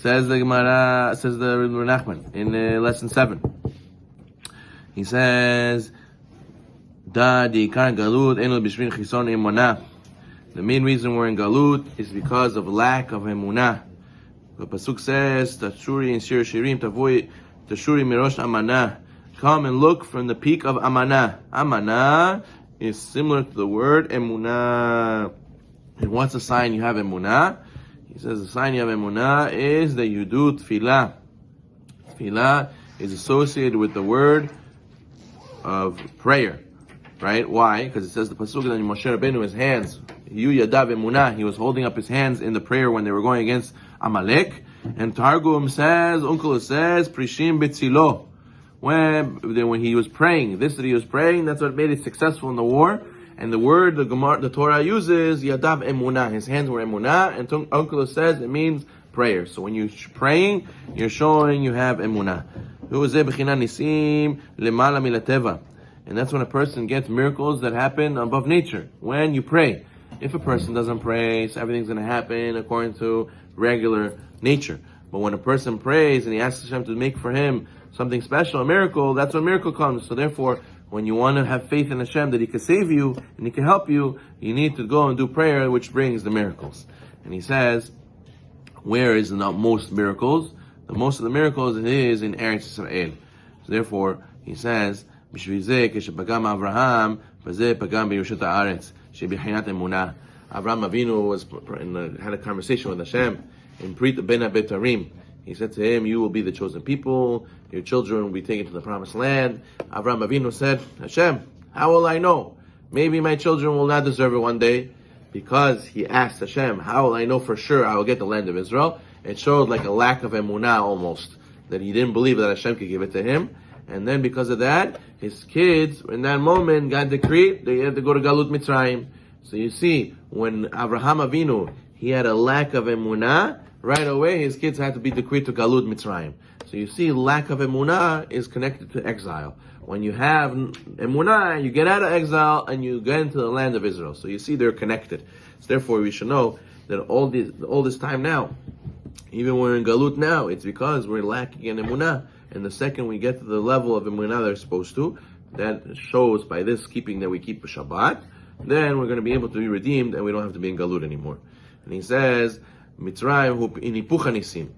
Says the Gemara, says the Rabbi Nachman in lesson 7. He says, Da di kan galut eno bishvin chison emunah. The main reason we're in galut is because of lack of emunah. The pasuk says, Tashuri in Shir Shirim tavoi Tashuri mirosh amanah. Come and look from the peak of amanah. Amanah is similar to the word emunah. And what's a sign you have emunah? He says the sign you have emunah is that you do tefillah. Tefillah is associated with the word of prayer, right? Why? Because it says the pasuk that Moshe Rabbeinu, his hands, Yu Yadav Emunah, he was holding up his hands in the prayer when they were going against Amalek. And Targum says, Uncle says, Prishim Betzilo. When he was praying, that he was praying, that's what made it successful in the war. And the word the Torah uses, Yadav Emunah, his hands were Emunah, and Uncle says it means prayer. So when you're praying, you're showing you have Emunah. And that's when a person gets miracles that happen above nature. When you pray. If a person doesn't pray, so everything's going to happen according to regular nature. But when a person prays and he asks Hashem to make for him something special, a miracle, that's when a miracle comes. So therefore, when you want to have faith in Hashem that He can save you and He can help you, you need to go and do prayer, which brings the miracles. And he says, where is the most miracles? The most of the miracles is in Eretz Yisrael. So therefore, he says, Avraham Avinu had a conversation with Hashem in Brit Ben Abetarim. He said to him, you will be the chosen people, your children will be taken to the promised land. Avraham Avinu said, Hashem, how will I know? Maybe my children will not deserve it one day. Because he asked Hashem, how will I know for sure I will get the land of Israel? It showed like a lack of emunah almost, that he didn't believe that Hashem could give it to him. And then because of that, his kids, in that moment, got decreed, they had to go to Galut Mitzrayim. So you see, when Avraham Avinu, he had a lack of emunah, right away his kids had to be decreed to Galut Mitzrayim. So you see, lack of emunah is connected to exile. When you have emunah, you get out of exile and you get into the land of Israel. So you see, they're connected. So therefore, we should know that all this time now, even when we're in Galut now, it's because we're lacking in emunah. And the second we get to the level of emunah they're supposed to, that shows by this keeping that we keep a Shabbat, then we're going to be able to be redeemed and we don't have to be in Galut anymore. And he says, Mitzrayim in Hipuch Nisim.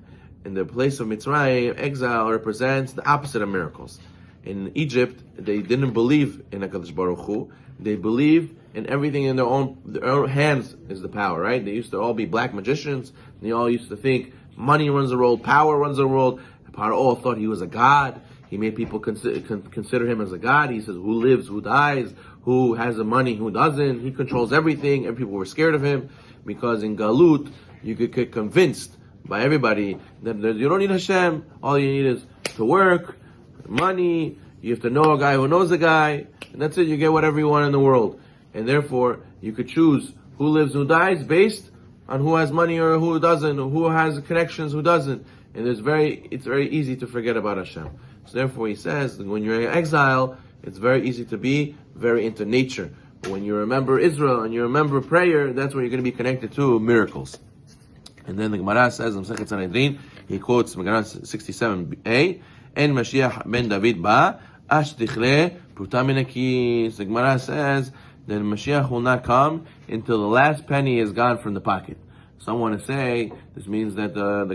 In the place of Mitzrayim, exile represents the opposite of miracles. In Egypt, they didn't believe in HaKadosh Baruch Hu. They believed in everything in their own hands is the power, right? They used to all be black magicians. They all used to think money runs the world, power runs the world. Paro thought he was a god. He made people consider him as a god. He says, who lives, who dies, who has the money, who doesn't. He controls everything, and people were scared of him. Because in Galut, you could get convinced by everybody that you don't need Hashem. All you need is to work, money, you have to know a guy who knows a guy, and that's it, you get whatever you want in the world. And therefore, you could choose who lives, who dies, based on who has money or who doesn't, or who has connections, who doesn't. And it's very easy to forget about Hashem. So therefore he says, that when you're in exile, it's very easy to be very into nature. But when you remember Israel and you remember prayer, that's where you're going to be connected to miracles. And then the Gemara says, in Masechet Sanhedrin, he quotes Gemara 67a, En Mashiach ben David ba, ash tichle pruta min hakis. The Gemara says that Mashiach will not come until the last penny is gone from the pocket. Some want to say this means that the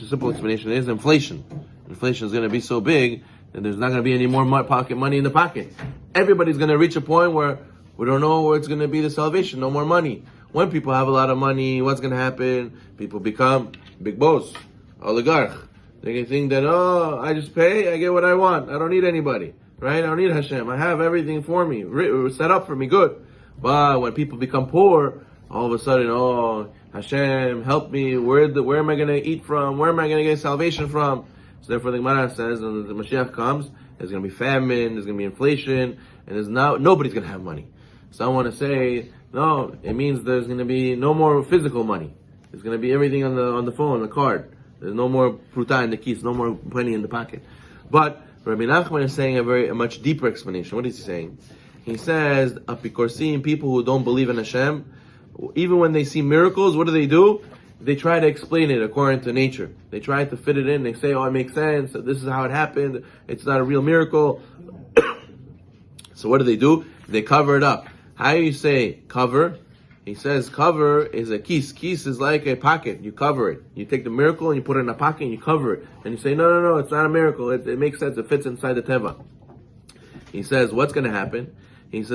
simple explanation is inflation. Inflation is going to be so big that there's not going to be any more pocket money in the pocket. Everybody's going to reach a point where we don't know where it's going to be the salvation. No more money. When people have a lot of money, what's going to happen? People become big boss, oligarch. They can think that, I just pay, I get what I want. I don't need anybody, right? I don't need Hashem. I have everything for me, set up for me, good. But when people become poor, all of a sudden, Hashem, help me. Where am I going to eat from? Where am I going to get salvation from? So therefore, the Gemara says, when the Mashiach comes, there's going to be famine, there's going to be inflation, and nobody's going to have money. Some want to say, no, it means there's going to be no more physical money. It's going to be everything on the phone, the card. There's no more pruta in the keys, no more penny in the pocket. But Rabbi Nachman is saying a much deeper explanation. What is he saying? He says, apikorsim, people who don't believe in Hashem, even when they see miracles, what do? they try to explain it according to nature. They try to fit it in. They say, oh, it makes sense. This is how it happened. It's not a real miracle. So what do? They cover it up. How do you say cover? He says cover is a kis. Kis is like a pocket. You cover it. You take the miracle and you put it in a pocket and you cover it. And you say, no, it's not a miracle. It makes sense. It fits inside the teva. He says, what's going to happen? He says,